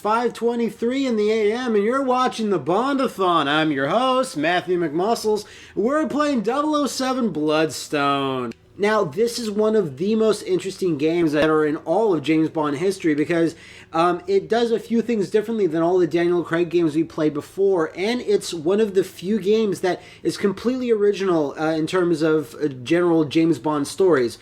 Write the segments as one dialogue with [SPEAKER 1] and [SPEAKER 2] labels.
[SPEAKER 1] 5:23 in the AM, and you're watching the Bond-A-Thon. I'm your host, Matthew McMuscles. We're playing 007 Bloodstone. Now, this is one of the most interesting games that are in all of James Bond history because it does a few things differently than all the Daniel Craig games we played before, and it's one of the few games that is completely original in terms of general James Bond stories.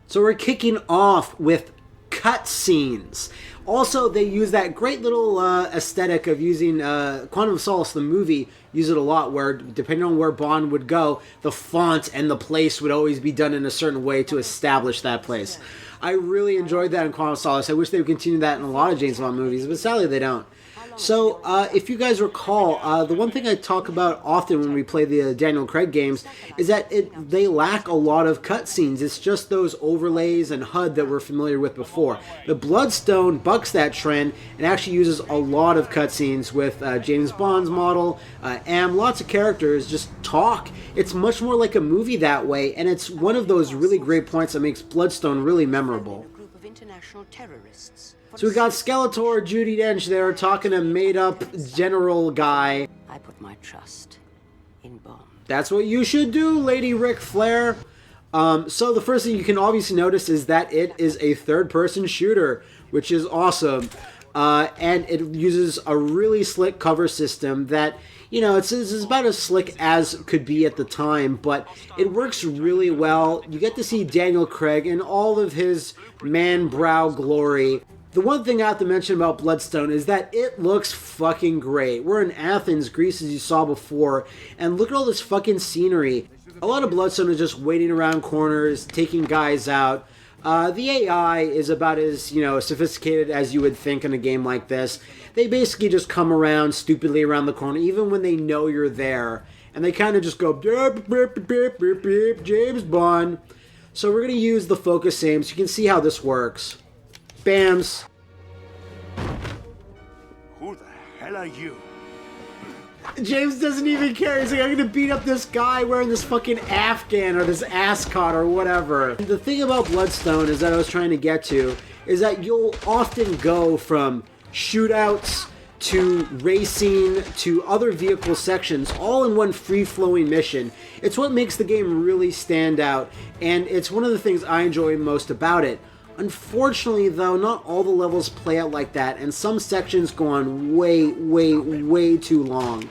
[SPEAKER 1] So we're kicking off with cutscenes. Also, they use that great little aesthetic of using Quantum of Solace, the movie, use it a lot, where depending on where Bond would go, the font and the place would always be done in a certain way to establish that place. I really enjoyed that in Quantum of Solace. I wish they would continue that in a lot of James Bond movies, but sadly they don't. So, if you guys recall, the one thing I talk about often when we play the Daniel Craig games is that they lack a lot of cutscenes. It's just those overlays and HUD that we're familiar with before. The Bloodstone bucks that trend and actually uses a lot of cutscenes with James Bond's model, and lots of characters just talk. It's much more like a movie that way, and it's one of those really great points that makes Bloodstone really memorable. So we got Skeletor, Judi Dench there talking to made-up general guy.
[SPEAKER 2] I put my trust in Bond.
[SPEAKER 1] That's what you should do, Lady Ric Flair. So the first thing you can obviously notice is that it is a third-person shooter, which is awesome. And it uses a really slick cover system that, you know, it's about as slick as could be at the time, but it works really well. You get to see Daniel Craig in all of his man-brow glory. The one thing I have to mention about Bloodstone is that it looks fucking great. We're in Athens, Greece, as you saw before, and look at all this fucking scenery. A lot of Bloodstone is just waiting around corners, taking guys out. The AI is about as, you know, sophisticated as you would think in a game like this. They basically just come around stupidly around the corner, even when they know you're there. And they kind of just go, James Bond. So we're going to use the focus aim so you can see how this works. Bams.
[SPEAKER 3] Who the hell are you?
[SPEAKER 1] James doesn't even care. He's like, I'm gonna beat up this guy wearing this fucking Afghan or this ascot or whatever. The thing about Bloodstone is that I was trying to get to is that you'll often go from shootouts to racing to other vehicle sections all in one free-flowing mission. It's what makes the game really stand out, and it's one of the things I enjoy most about it. Unfortunately, though, not all the levels play out like that, and some sections go on way too long.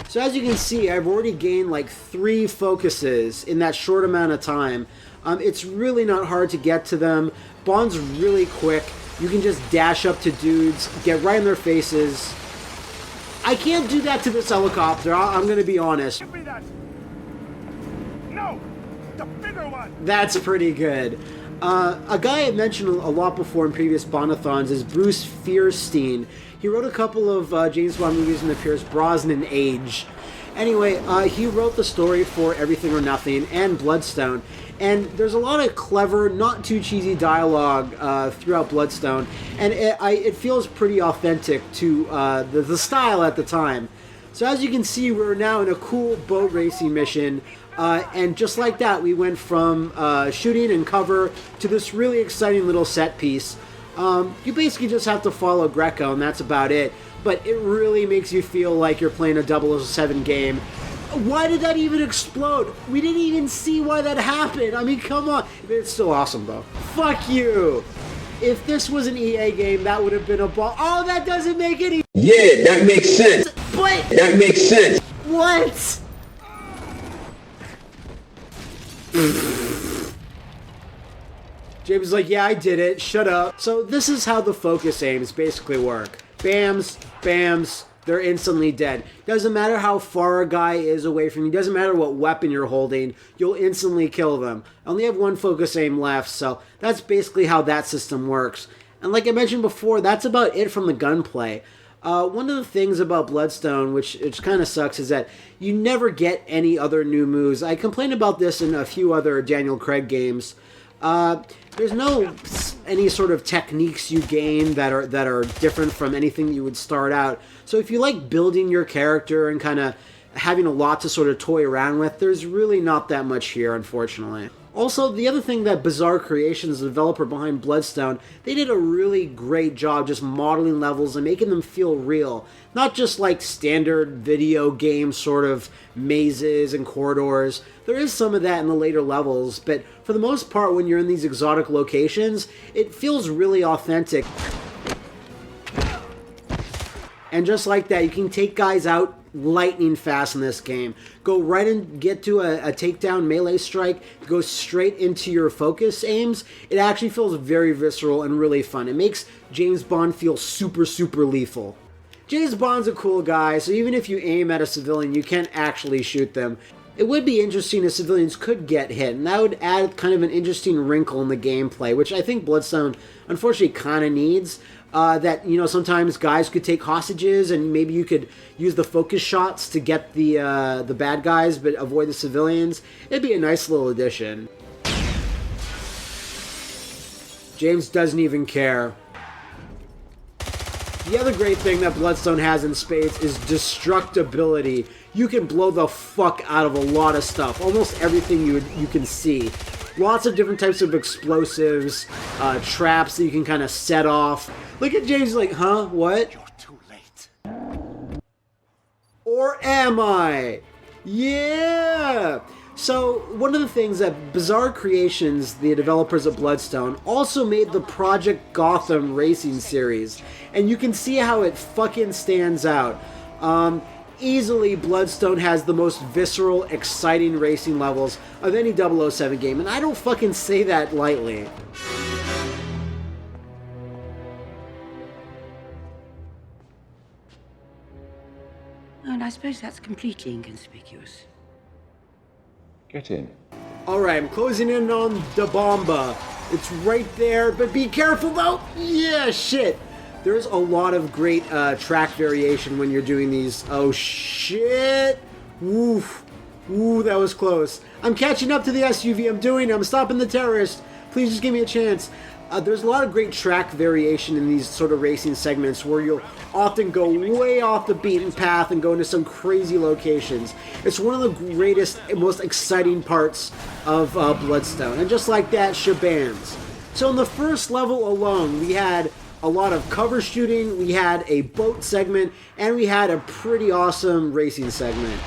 [SPEAKER 1] So as you can see, I've already gained like 3 focuses in that short amount of time. It's really not hard to get to them. Bond's really quick. You can just dash up to dudes, get right in their faces. I can't do that to this helicopter, I'm going to be honest.
[SPEAKER 3] Give me that! No! The bigger one!
[SPEAKER 1] That's pretty good. A guy I mentioned a lot before in previous Bond-A-Thons is Bruce Fierstein. He wrote a couple of James Bond movies in the Pierce Brosnan age. Anyway, he wrote the story for Everything or Nothing and Bloodstone. And there's a lot of clever, not too cheesy dialogue throughout Bloodstone. And it feels pretty authentic to the style at the time. So as you can see, we're now in a cool boat racing mission. And just like that, we went from shooting and cover to this really exciting little set piece. You basically just have to follow Greco, and that's about it. But it really makes you feel like you're playing a 007 game. Why did that even explode? We didn't even see why that happened. I mean, come on. It's still awesome, though. Fuck you. If this was an EA game, that would have been a ball. Oh, that doesn't make any...
[SPEAKER 4] Yeah, that makes sense.
[SPEAKER 1] But...
[SPEAKER 4] That makes sense.
[SPEAKER 1] What? James is like, yeah, I did it. Shut up. So this is how the focus aims basically work. Bams, bams, they're instantly dead. Doesn't matter how far a guy is away from you. Doesn't matter what weapon you're holding. You'll instantly kill them. I only have 1 focus aim left, so that's basically how that system works. And like I mentioned before, that's about it from the gunplay. One of the things about Bloodstone, which kind of sucks, is that you never get any other new moves. I complained about this in a few other Daniel Craig games. There's no any sort of techniques you gain that are different from anything you would start out. So if you like building your character and kind of having a lot to sort of toy around with, there's really not that much here, unfortunately. Also, the other thing that Bizarre Creations, the developer behind Bloodstone, they did a really great job just modeling levels and making them feel real. Not just like standard video game sort of mazes and corridors. There is some of that in the later levels, but for the most part, when you're in these exotic locations, it feels really authentic. And just like that, you can take guys out lightning fast in this game. Go right and get to a takedown melee strike, go straight into your focus aims. It actually feels very visceral and really fun. It makes James Bond feel super, super lethal. James Bond's a cool guy, so even if you aim at a civilian, you can't actually shoot them. It would be interesting if civilians could get hit, and that would add kind of an interesting wrinkle in the gameplay, which I think Bloodstone unfortunately kind of needs. That, you know, sometimes guys could take hostages, and maybe you could use the focus shots to get the bad guys, but avoid the civilians. It'd be a nice little addition. James doesn't even care. The other great thing that Bloodstone has in spades is destructibility. You can blow the fuck out of a lot of stuff, almost everything you can see. Lots of different types of explosives, traps that you can kind of set off. Look at James like, huh? What?
[SPEAKER 3] You're too late.
[SPEAKER 1] Or am I? Yeah! So, one of the things that Bizarre Creations, the developers of Bloodstone, also made the Project Gotham racing series. And you can see how it fucking stands out. Easily, Bloodstone has the most visceral, exciting racing levels of any 007 game, and I don't fucking say that lightly.
[SPEAKER 2] And I suppose that's completely inconspicuous.
[SPEAKER 4] Get in.
[SPEAKER 1] Alright, I'm closing in on the Bomba. It's right there, but be careful though! Yeah, shit! There's a lot of great track variation when you're doing these. Oh shit! Woof. Ooh, that was close. I'm catching up to the SUV. I'm stopping the terrorist. Please just give me a chance. There's a lot of great track variation in these sort of racing segments where you'll often go way off the beaten path and go into some crazy locations. It's one of the greatest and most exciting parts of Bloodstone. And just like that, shebangs. So in the first level alone, we had a lot of cover shooting, we had a boat segment, and we had a pretty awesome racing segment.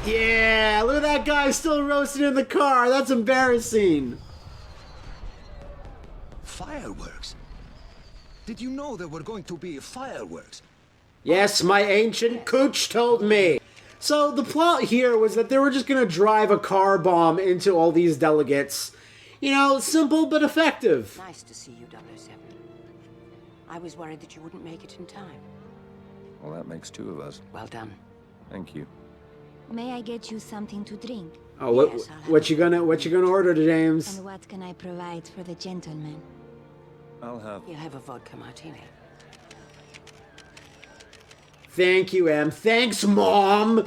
[SPEAKER 1] Yeah, look at that guy still roasting in the car. That's embarrassing.
[SPEAKER 5] Fireworks? Did you know there were going to be fireworks?
[SPEAKER 1] Yes, my ancient cooch told me. So the plot here was that they were just going to drive a car bomb into all these delegates. You know, simple but effective.
[SPEAKER 2] Nice to see you, 007. I was worried that you wouldn't make it in time.
[SPEAKER 6] Well, that makes two of us.
[SPEAKER 2] Well done.
[SPEAKER 6] Thank you.
[SPEAKER 7] May I get you something to drink?
[SPEAKER 1] Oh,
[SPEAKER 2] Yes, I'll have
[SPEAKER 1] what you gonna order, James?
[SPEAKER 7] And what can I provide for the gentleman?
[SPEAKER 6] I'll have...
[SPEAKER 2] You'll have a vodka martini.
[SPEAKER 1] Thank you, Em. Thanks, Mom.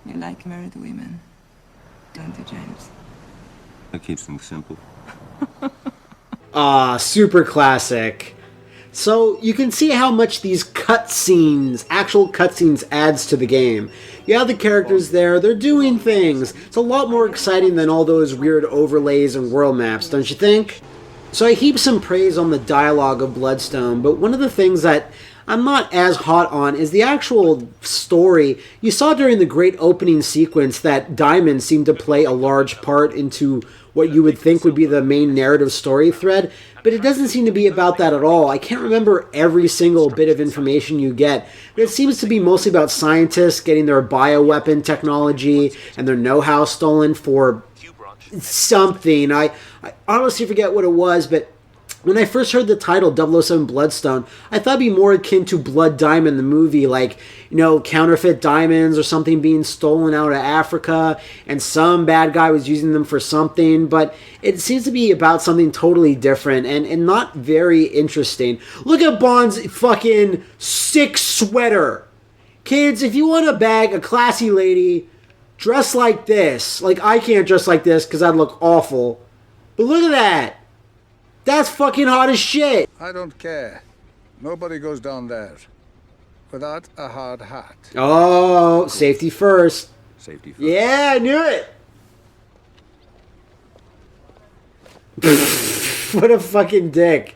[SPEAKER 8] You like married women, don't you, James?
[SPEAKER 6] That keeps things simple.
[SPEAKER 1] Ah, super classic. So you can see how much these cutscenes, actual cutscenes, adds to the game. You have the characters there, they're doing things. It's a lot more exciting than all those weird overlays and world maps, don't you think? So I heap some praise on the dialogue of Bloodstone, but one of the things that I'm not as hot on is the actual story. You saw during the great opening sequence that Diamond seemed to play a large part into what you would think would be the main narrative story thread, but it doesn't seem to be about that at all. I can't remember every single bit of information you get, but it seems to be mostly about scientists getting their bioweapon technology and their know-how stolen for something. I honestly forget what it was, but when I first heard the title 007 Bloodstone, I thought it'd be more akin to Blood Diamond, the movie, like, you know, counterfeit diamonds or something being stolen out of Africa, and some bad guy was using them for something, but it seems to be about something totally different and not very interesting. Look at Bond's fucking sick sweater. Kids, if you want to bag a classy lady, dress like this. Like, I can't dress like this because I'd look awful. But look at that. That's fucking hot as shit.
[SPEAKER 5] I don't care. Nobody goes down there without a hard hat.
[SPEAKER 1] Oh, safety first.
[SPEAKER 6] Safety first.
[SPEAKER 1] Yeah, I knew it. What a fucking dick.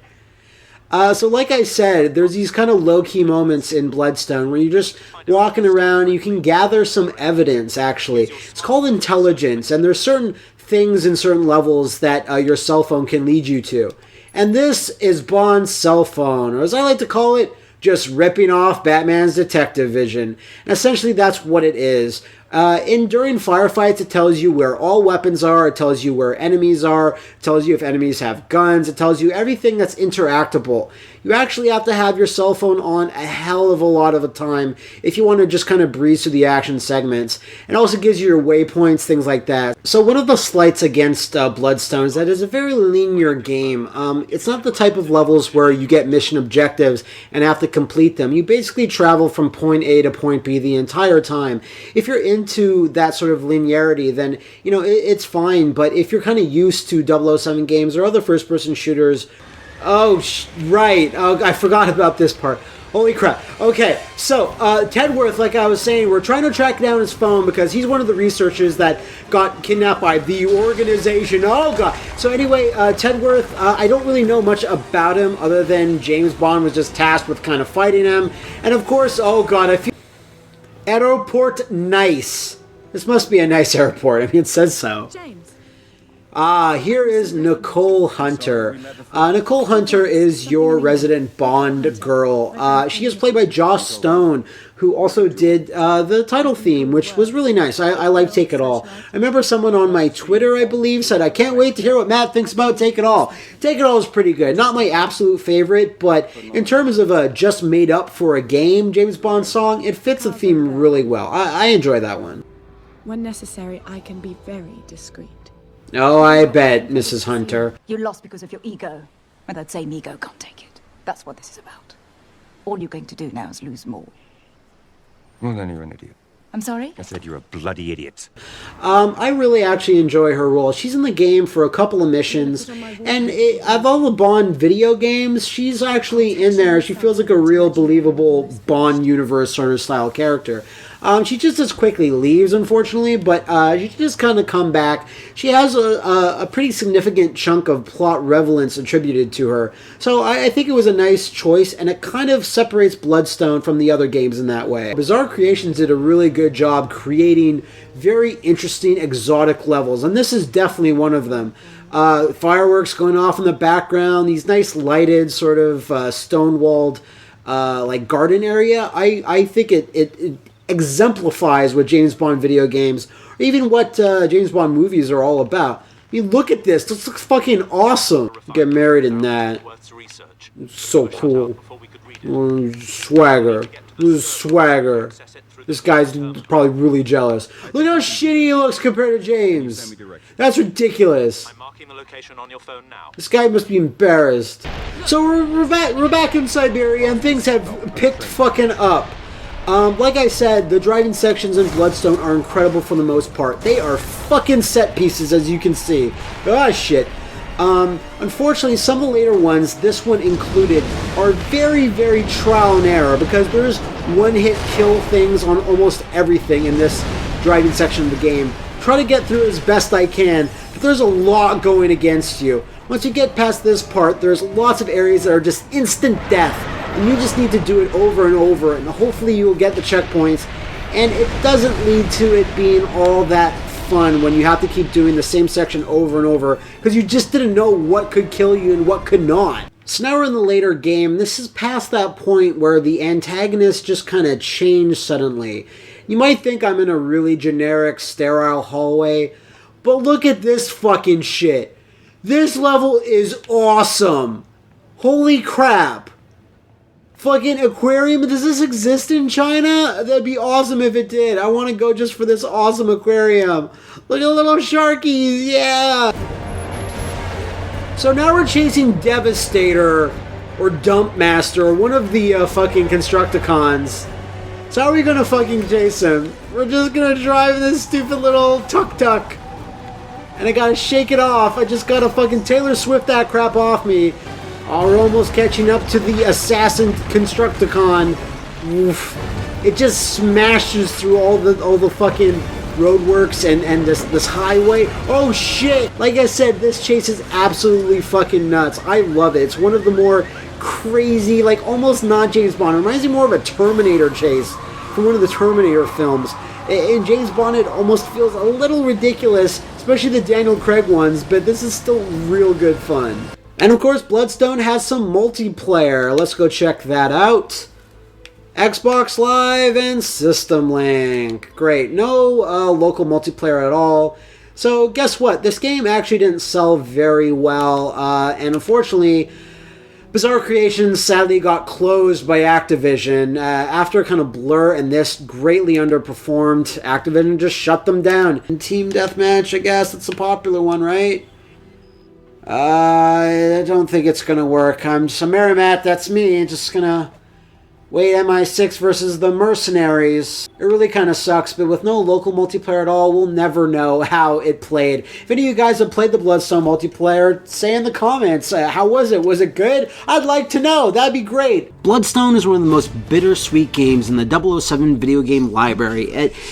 [SPEAKER 1] So like I said, there's these kind of low-key moments in Bloodstone where you're just walking around, you can gather some evidence, actually. It's called intelligence, and there's certain things in certain levels that your cell phone can lead you to. And this is Bond's cell phone, or as I like to call it, just ripping off Batman's detective vision. And essentially that's what it is. During firefights, it tells you where all weapons are, it tells you where enemies are, it tells you if enemies have guns, it tells you everything that's interactable. You actually have to have your cell phone on a hell of a lot of the time if you want to just kind of breeze through the action segments. It also gives you your waypoints, things like that. So one of the slights against Bloodstone is that it's a very linear game. It's not the type of levels where you get mission objectives and have to complete them. You basically travel from point A to point B the entire time. If you're into that sort of linearity, then, you know, it's fine. But if you're kind of used to 007 games or other first-person shooters... Oh, right. Oh, I forgot about this part. Holy crap. Okay, so Tedworth, like I was saying, we're trying to track down his phone because he's one of the researchers that got kidnapped by the organization. Oh, God. So anyway, Tedworth, I don't really know much about him other than James Bond was just tasked with kind of fighting him. And of course, oh, God, I feel... Airport nice. This must be a nice airport. I mean, it says so.
[SPEAKER 2] James.
[SPEAKER 1] Here is Nicole Hunter. Nicole Hunter is your resident Bond girl. She is played by Joss Stone, who also did the title theme, which was really nice. I like Take It All. I remember someone on my Twitter, I believe, said, I can't wait to hear what Matt thinks about Take It All. Take It All is pretty good. Not my absolute favorite, but in terms of a just made up for a game James Bond song, it fits the theme really well. I enjoy that one.
[SPEAKER 9] When necessary, I can be very discreet.
[SPEAKER 1] Oh, I bet, Mrs. Hunter.
[SPEAKER 10] You lost because of your ego, and that same ego can't take it. That's what this is about. All you're going to do now is lose more.
[SPEAKER 6] Well, then you're an idiot.
[SPEAKER 10] I'm sorry?
[SPEAKER 6] I said you're a bloody idiot.
[SPEAKER 1] I really actually enjoy her role. She's in the game for a couple of missions, and of all the Bond video games, she's actually in there. She feels like a real believable Bond universe sort of style character. She just as quickly leaves, unfortunately, but she just kind of come back. She has a pretty significant chunk of plot relevance attributed to her. So I think it was a nice choice, and it kind of separates Bloodstone from the other games in that way. Bizarre Creations did a really good job creating very interesting, exotic levels, and this is definitely one of them. Fireworks going off in the background, these nice lighted, sort of stone-walled, like garden area. I think it exemplifies what James Bond video games, or even what James Bond movies are all about. I mean, look at this. This looks fucking awesome. Get married in that. It's so cool. Swagger. This is swagger. This guy's probably really jealous. Look how shitty he looks compared to James. That's ridiculous. This guy must be embarrassed. So we're back in Siberia, and things have picked fucking up. Like I said, the driving sections in Bloodstone are incredible for the most part. They are fucking set pieces, as you can see. Ah, shit. Unfortunately, some of the later ones, this one included, are very, very trial and error, because there's one-hit kill things on almost everything in this driving section of the game. Try to get through it as best I can, but there's a lot going against you. Once you get past this part, there's lots of areas that are just instant death, and you just need to do it over and over, and hopefully you will get the checkpoints, and it doesn't lead to it being all that fun when you have to keep doing the same section over and over, because you just didn't know what could kill you and what could not. So now we're in the later game. This is past that point where the antagonist just kind of changed suddenly. You might think I'm in a really generic, sterile hallway, but look at this fucking shit. This level is awesome. Holy crap. Fucking aquarium, does this exist in China? That'd be awesome if it did. I want to go just for this awesome aquarium. Look at the little sharkies, yeah! So now we're chasing Devastator, or Dump Master, or one of the fucking Constructicons. So how are we gonna fucking chase him? We're just gonna drive this stupid little tuk-tuk. And I gotta shake it off. I just gotta fucking Taylor Swift that crap off me. Oh, we're almost catching up to the Assassin Constructicon. Oof. It just smashes through all the fucking roadworks and this highway. Oh shit! Like I said, this chase is absolutely fucking nuts. I love it. It's one of the more crazy, like almost not James Bond. It reminds me more of a Terminator chase from one of the Terminator films. In James Bond, it almost feels a little ridiculous, especially the Daniel Craig ones, but this is still real good fun. And of course, Bloodstone has some multiplayer. Let's go check that out. Xbox Live and System Link. Great. No local multiplayer at all. So guess what? This game actually didn't sell very well. And unfortunately, Bizarre Creations sadly got closed by Activision. After kind of Blur and this greatly underperformed, Activision just shut them down. And Team Deathmatch, I guess, it's a popular one, right? I don't think it's gonna work. I'm Mary Matt, that's me. Just gonna wait MI6 versus the Mercenaries. It really kind of sucks, but with no local multiplayer at all, we'll never know how it played. If any of you guys have played the Bloodstone multiplayer, say in the comments, how was it? Was it good? I'd like to know. That'd be great. Bloodstone is one of the most bittersweet games in the 007 video game library.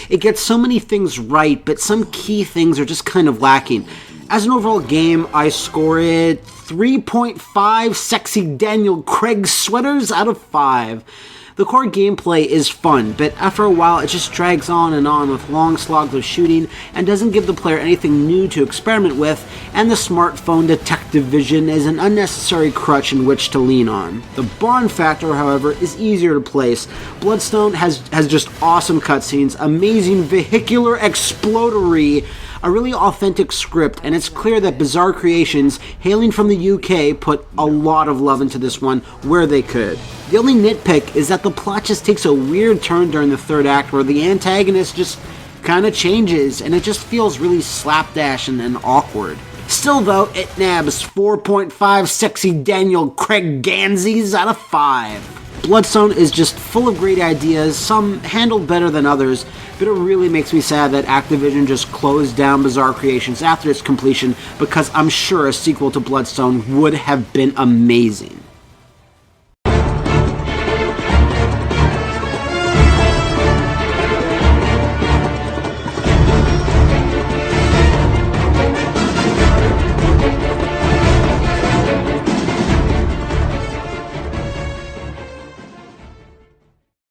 [SPEAKER 1] It gets so many things right, but some key things are just kind of lacking. As an overall game, I score it 3.5 sexy Daniel Craig sweaters out of 5. The core gameplay is fun, but after a while it just drags on and on with long slogs of shooting and doesn't give the player anything new to experiment with, and the smartphone detective vision is an unnecessary crutch in which to lean on. The Bond factor, however, is easier to place. Bloodstone has just awesome cutscenes, amazing vehicular explodery, a really authentic script, and it's clear that Bizarre Creations, hailing from the UK, put a lot of love into this one where they could. The only nitpick is that the plot just takes a weird turn during the third act where the antagonist just kind of changes, and it just feels really slapdash and awkward. Still though, it nabs 4.5 sexy Daniel Craig Gansies out of 5. Bloodstone is just full of great ideas, some handled better than others, but it really makes me sad that Activision just closed down Bizarre Creations after its completion, because I'm sure a sequel to Bloodstone would have been amazing.